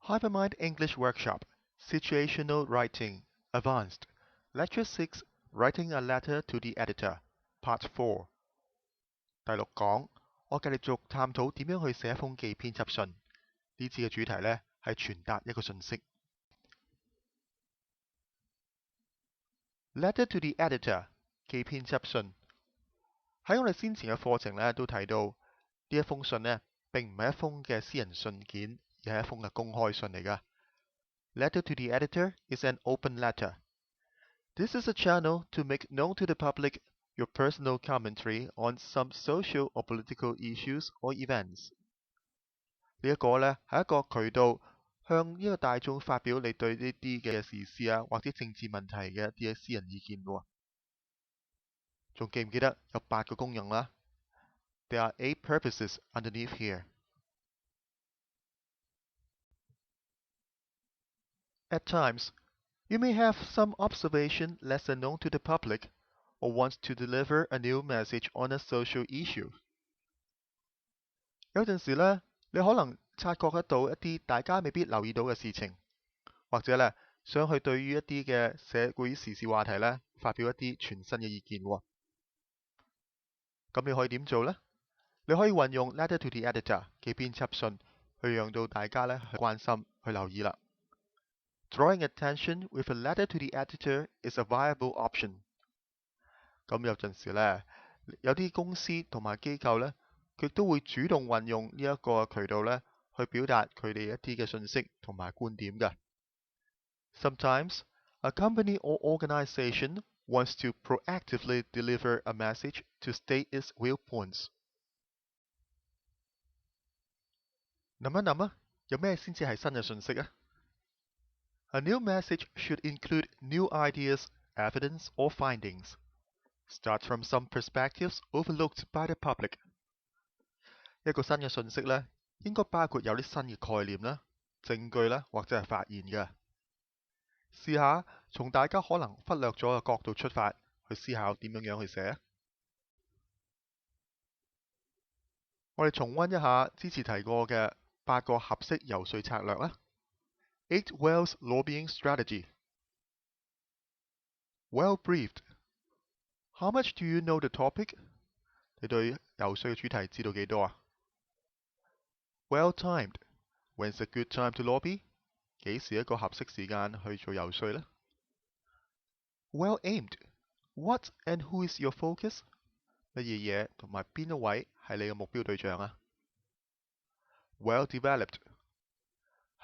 Hypermind English Workshop Situational Writing Advanced Lecture 6 Writing a Letter to the Editor Part 4第六講，我繼續探討點樣去寫一封寄編輯信。呢次嘅主題呢係傳達一個信息。Letter to the Editor 寄編輯信。喺我哋先前嘅課程呢都提到，呢一封信呢並唔係一封嘅私人信件，而係一封嘅公開信嚟㗎。Letter to the Editor is an open letter. This is a channel to make known to the public your personal commentary on some social or political issues or events. 呢一個呢係一個渠道，向呢個大眾發表你對呢啲嘅時事啊或者政治問題嘅一啲嘅私人意見喎。仲記唔記得有8個功用啦？ There are 8 purposes underneath here. At times, you may have some observation lesser known to the public or want to deliver a new message on a social issue. 有陣時呢，你可能察覺得到一啲大家未必留意到嘅事情，或者呢想去對於一啲嘅社會時事話題呢發表一啲全新嘅意見喎。咁你可以點做呢？你可以運用 Letter to the Editor 嘅編輯信去讓到大家呢去關心、去留意啦。Drawing attention with a letter to the editor is a viable option. 咁有陣時呢，有啲公司同埋機構呢，佢都會主動運用呢一個渠道呢，去表達佢哋一啲嘅信息同埋觀點嘅。Sometimes, a company or organization wants to proactively deliver a message to state its viewpoints. 諗一諗啊，有咩先至係新嘅信息啊？A new message should include new ideas, evidence, or findings. Start from some perspectives overlooked by the public. 一個新嘅信息呢，應該包括有啲新嘅概念啦、證據啦，或者係發現嘅。試下從大家可能忽略咗嘅角度出發，去思考點樣去寫。我哋重溫一下之前提過嘅8個合適遊說策略啦。8 Well's lobbying strategy. Well briefed. How much do you know the topic? 你對遊說嘅主題知道幾多啊？ Well timed. When's a good time to lobby? 幾時一個合適時間去做遊說呢？ Well aimed. What and who is your focus? 乜嘢嘢同埋邊一位係你嘅目標對象啊？ Well developed.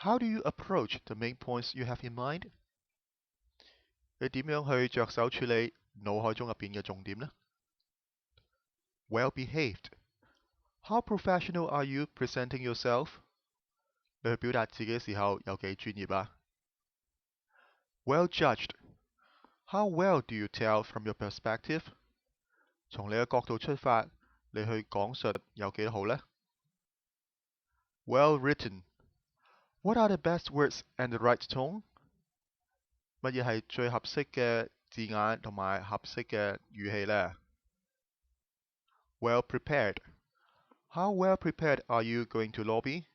How do you approach the main points you have in mind? 你點樣去着手處理腦海中入邊嘅重點呢？ Well behaved. How professional are you presenting yourself? 你去表達自己嘅時候有幾專業啊？ Well judged. How well do you tell from your perspective? 從你嘅角度出發，你去講述有幾好呢？ Well written. What are the best words and the right tone? 乜嘢係最合適嘅字眼同埋合適嘅語氣呢？ Well prepared. How well prepared are you going to lobby?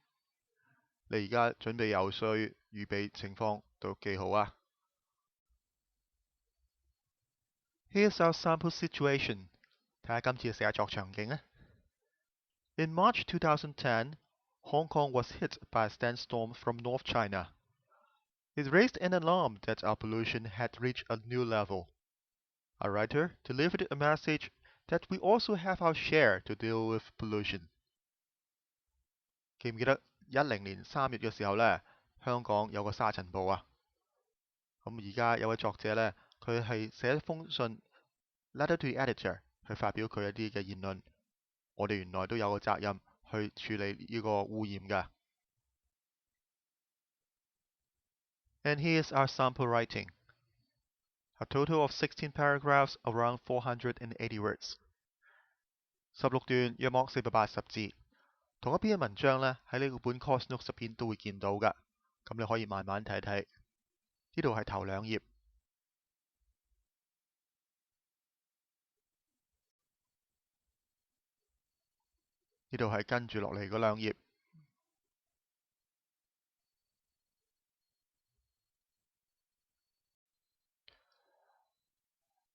你而家準備遊說預備情況都幾好啊。Here's our sample situation. 睇下今次嘅寫作場景啊。In March 2010, Hong Kong was hit by a sandstorm from North China. It raised an alarm that our pollution had reached a new level. Our writer delivered a message that we also have our share to deal with pollution. 記唔記得10年3月嘅時候呢，香港有個沙塵暴啊？咁而家有位作者呢，佢係寫一封信 letter to the editor 去發表佢一啲嘅言論。我哋原來都有個責任去處理呢個污染㗎。And here's our sample writing. A total of 16 paragraphs, around 480 words. 16段約莫480字。同一篇嘅文章呢，喺呢個本 course notes 入邊都會見到㗎。咁你可以慢慢睇睇。呢度係頭2頁。呢度係跟住落嚟嗰2頁。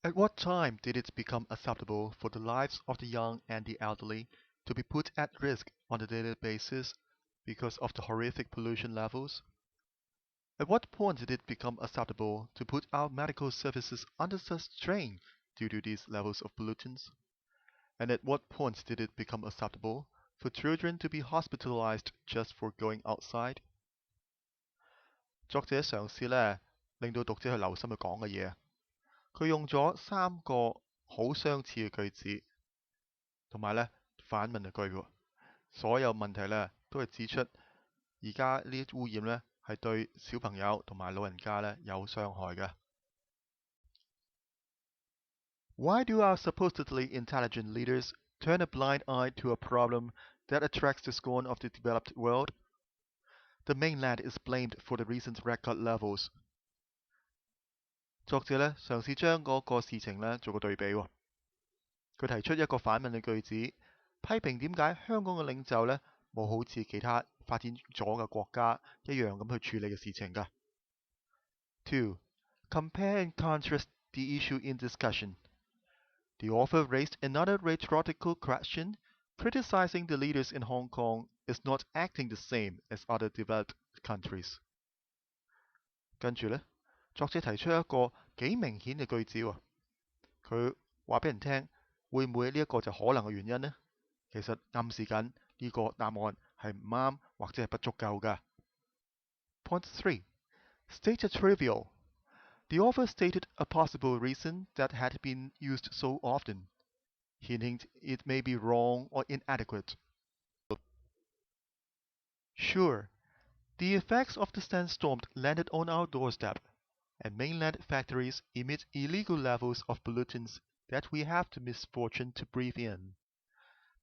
At what time did it become acceptable for the lives of the young and the elderly to be put at risk on a daily basis because of the horrific pollution levels? At what point did it become acceptable to put our medical services under such strain due to these levels of pollutants? And at what point did it become acceptable for children to be hospitalized just for going outside? 作者嘗試呢令到讀者去留心佢講嘅嘢。佢用咗3個好相似嘅句子，同埋呢反問嘅句喎。所有問題呢都係指出而家呢啲污染呢係對小朋友同埋老人家呢有傷害嘅。Why do our supposedly intelligent leaders turn a blind eye to a problem that attracts the scorn of the developed world? The mainland is blamed for the recent record levels. 作者呢嘗試將嗰個事情呢做個對比喎。佢提出一個反問嘅句子，批評點解香港嘅領袖呢冇好似其他發展咗嘅國家一樣咁去處理嘅事情㗎。2. Compare and contrast the issue in discussion. The author raised another rhetorical question, criticizing the leaders in Hong Kong is not acting the same as other developed countries. 跟住呢，作者提出一個幾明顯嘅句子喎，佢話俾人聽，會唔會呢一個就可能嘅原因呢？其實暗示緊呢個答案係唔啱或者係不足夠㗎。Point 3. State a trivial. The author stated a possible reason that had been used so often, hinting it may be wrong or inadequate. Sure, the effects of the sandstorm landed on our doorstep, and mainland factories emit illegal levels of pollutants that we have the misfortune to breathe in.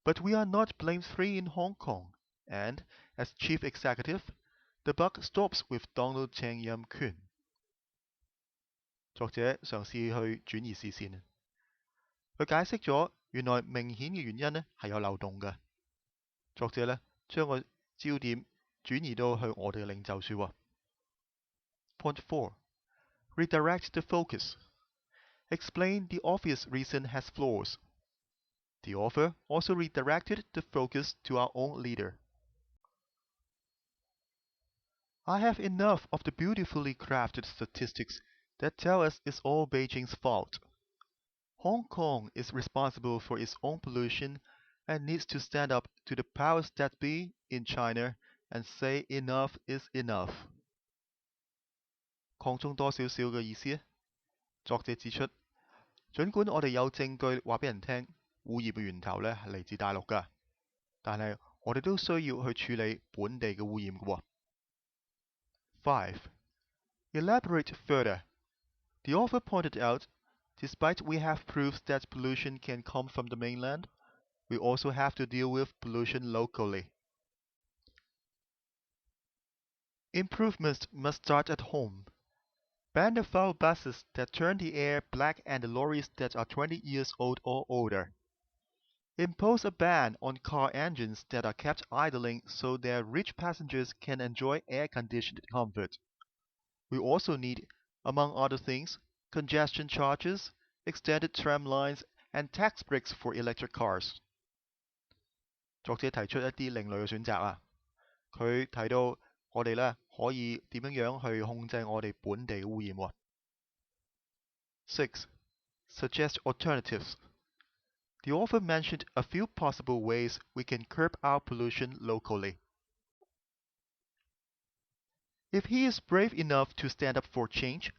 But we are not blame-free in Hong Kong, and, as chief executive, the buck stops with Donald Chang Yam Kun. 作者嘗試去轉移視線，佢解釋咗原來明顯嘅原因呢係有漏洞嘅。作者呢將個焦點轉移到去我哋嘅領袖處喎。Point 4. Redirect the focus. Explain the obvious reason has flaws. The author also redirected the focus to our own leader. I have enough of the beautifully crafted statistics that tell us it's all Beijing's fault. Hong Kong is responsible for its own pollution and needs to stand up to the powers that be in China and say enough is enough. 擴充多少少嘅意思，作者指出，儘管我哋有證據話俾人聽，污染嘅源頭呢係嚟自大陸㗎，但係我哋都需要去處理本地嘅污染嘅喎。5. Elaborate further. The author pointed out, despite we have proofs that pollution can come from the mainland, we also have to deal with pollution locally. Improvements must start at home. Ban the foul buses that turn the air black and the lorries that are 20 years old or older. Impose a ban on car engines that are kept idling so their rich passengers can enjoy air-conditioned comfort. We also need, among other things, congestion charges, extended tram lines, and tax breaks for electric cars. 作者提出一啲另類嘅選擇啊，佢提到我哋呢可以點樣去控制我哋本地嘅污染喎。6. Suggest alternatives. The author mentioned a few possible ways we can curb our pollution locally. If he is brave enough to stand up for change,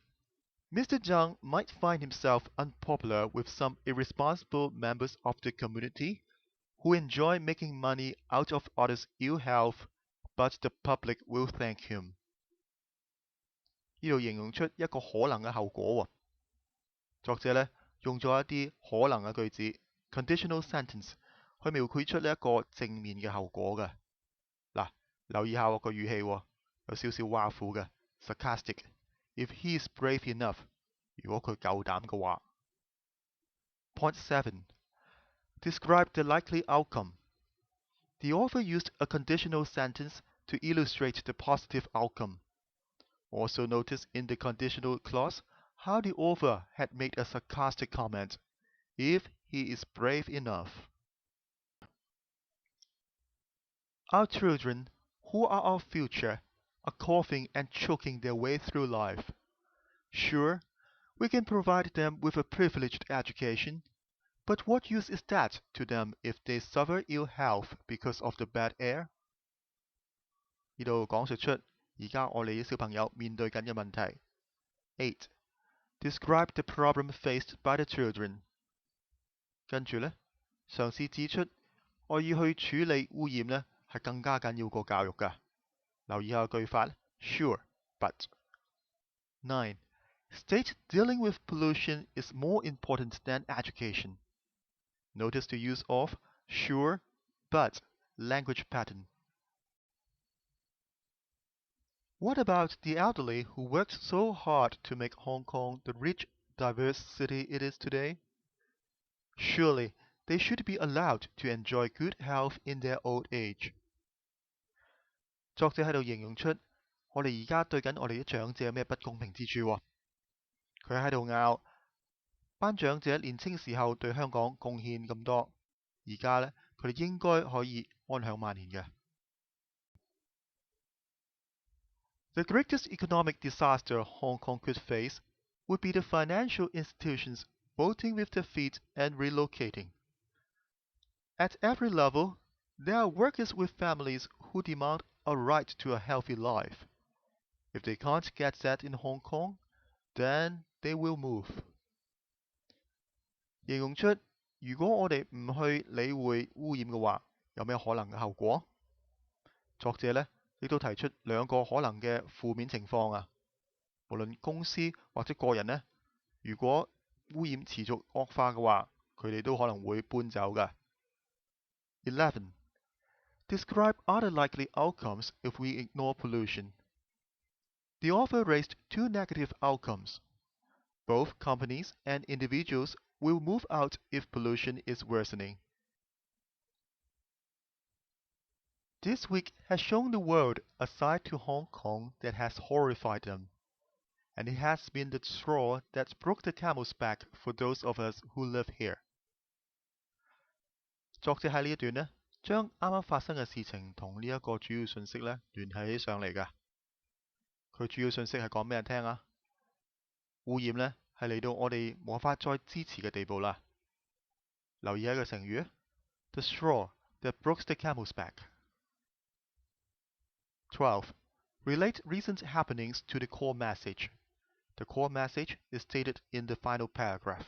Mr. Zhang might find himself unpopular with some irresponsible members of the community who enjoy making money out of others' ill health, but the public will thank him. 呢度形容出一個可能嘅後果喎。作者呢用咗一啲可能嘅句子 conditional sentence 去描繪出呢一個正面嘅後果嘅。嗱，留意下我個語氣喎，有少少挖苦嘅 sarcastic。If he is brave enough， 如果佢夠膽嘅話。Point 7. Describe the likely outcome. The author used a conditional sentence to illustrate the positive outcome. Also notice in the conditional clause how the author had made a sarcastic comment, if he is brave enough. Our children, who are our future, are coughing and choking their way through life. Sure, we can provide them with a privileged education, but what use is that to them if they suffer ill health because of the bad air? 呢度講述出而家我哋啲小朋友面對緊嘅問題。8. Describe the problem faced by the children. 跟住呢，嘗試指出我要去處理污染呢係更加緊要過教育㗎。留意下句法 Sure, but. 9. State dealing with pollution is more important than education. Notice the use of sure, but language pattern. What about the elderly who worked so hard to make Hong Kong the rich, diverse city it is today? Surely they should be allowed to enjoy good health in their old age. 作者喺度形容出我哋而家對緊我哋啲長者有咩不公平之處喎。佢喺度拗班長者年青時候對香港貢獻咁多，而家呢，佢哋應該可以安享晚年嘅。The greatest economic disaster Hong Kong could face would be the financial institutions voting with their feet and relocating. At every level, there are workers with families who demand a right to a healthy life. If they can't get that in Hong Kong, then they will move. 形容出如果我哋唔去理會污染嘅話，有咩可能嘅後果？作者呢亦都提出兩個可能嘅負面情況啊。無論公司或者個人呢，如果污染持續惡化嘅話，佢哋都可能會搬走㗎。11. Describe other likely outcomes if we ignore pollution. The author raised two negative outcomes. Both companies and individuals will move out if pollution is worsening. This week has shown the world a side to Hong Kong that has horrified them, and it has been the straw that broke the camel's back for those of us who live here. 作者喺呢一段呢，將啱啱發生嘅事情同呢一個主要信息呢聯繫起上嚟㗎。佢主要信息係講俾人聽啊，污染呢係嚟到我哋無法再支持嘅地步啦。留意一個成語 The straw that broke the camel's back. 12. Relate recent happenings to the core message. The core message is stated in the final paragraph.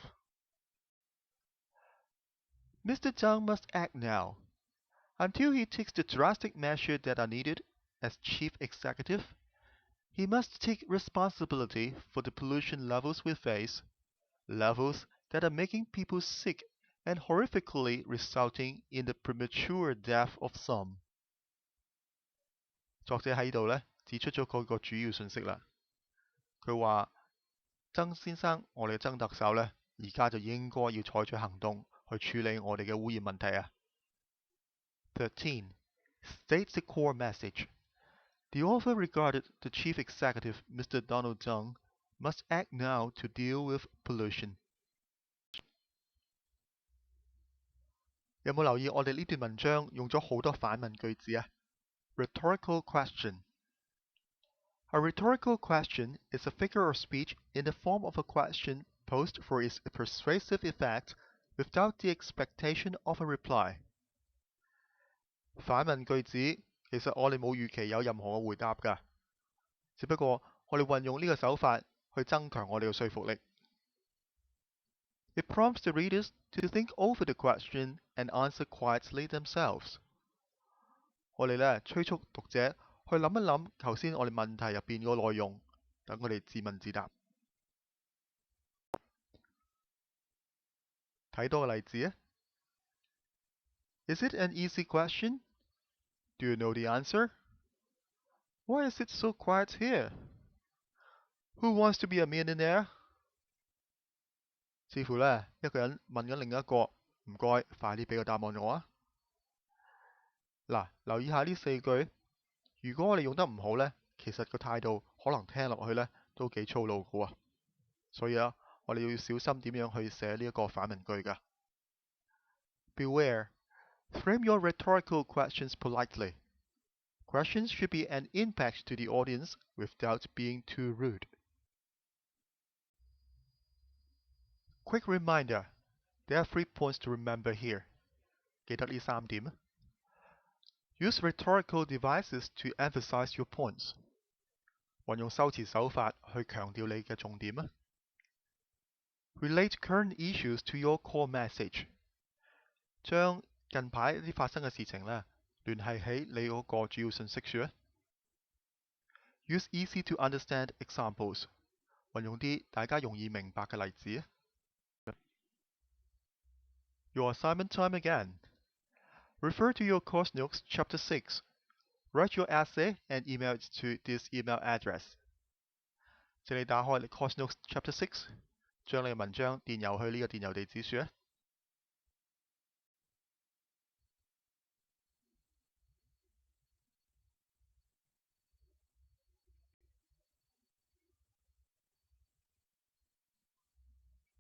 Mr. Zhang must act now. Until he takes the drastic measures that are needed as chief executive, he must take responsibility for the pollution levels we face, levels that are making people sick and horrifically resulting in the premature death of some. 作者喺度呢指出咗佢個主要信息啦。佢話曾先生，我哋嘅曾特首呢，而家就應該要採取行動去處理我哋嘅污染問題啊。13. State the core message. The author regarded the chief executive, Mr. Donald Tsang, must act now to deal with pollution. 有冇留意我哋呢段文章用咗好多反問句子啊？ Rhetorical question. A rhetorical question is a figure of speech in the form of a question posed for its persuasive effect without the expectation of a reply. 反問句子其實我哋冇預期有任何嘅回答㗎，只不過我哋運用呢個手法去增強我哋嘅說服力。It prompts the readers to think over the question and answer quietly themselves. 我哋呢催促讀者去諗一諗頭先我哋問題入邊個內容，等我哋自問自答。睇多個例子啊。Is it an easy question? Do you know the answer? Why is it so quiet here? Who wants to be a millionaire? 似乎呢，一個人問緊另一個，唔該，快啲俾個答案我啊！嗱，留意下呢四句，如果我哋用得唔好呢，其實個態度可能聽落去呢都幾粗魯嘅喎。所以我哋要小心點樣去寫呢一個反問句㗎。Beware, frame your rhetorical questions politely. Questions should be an impact to the audience without being too rude. Quick reminder, there are 3 points to remember here. 記得呢3點。Use rhetorical devices to emphasize your points. 運用修辭手法去強調你嘅重點。Relate current issues to your core message. 將近排啲發生嘅事情聯繫喺你嗰個主要信息處。Use easy to understand examples. 運用啲大家容易明白嘅例子。Your assignment time again. Refer to your course notes chapter 6. Write your essay and email it to this email address. 請你打開你 course notes chapter 6，將你嘅文章電郵去呢個電郵地址處。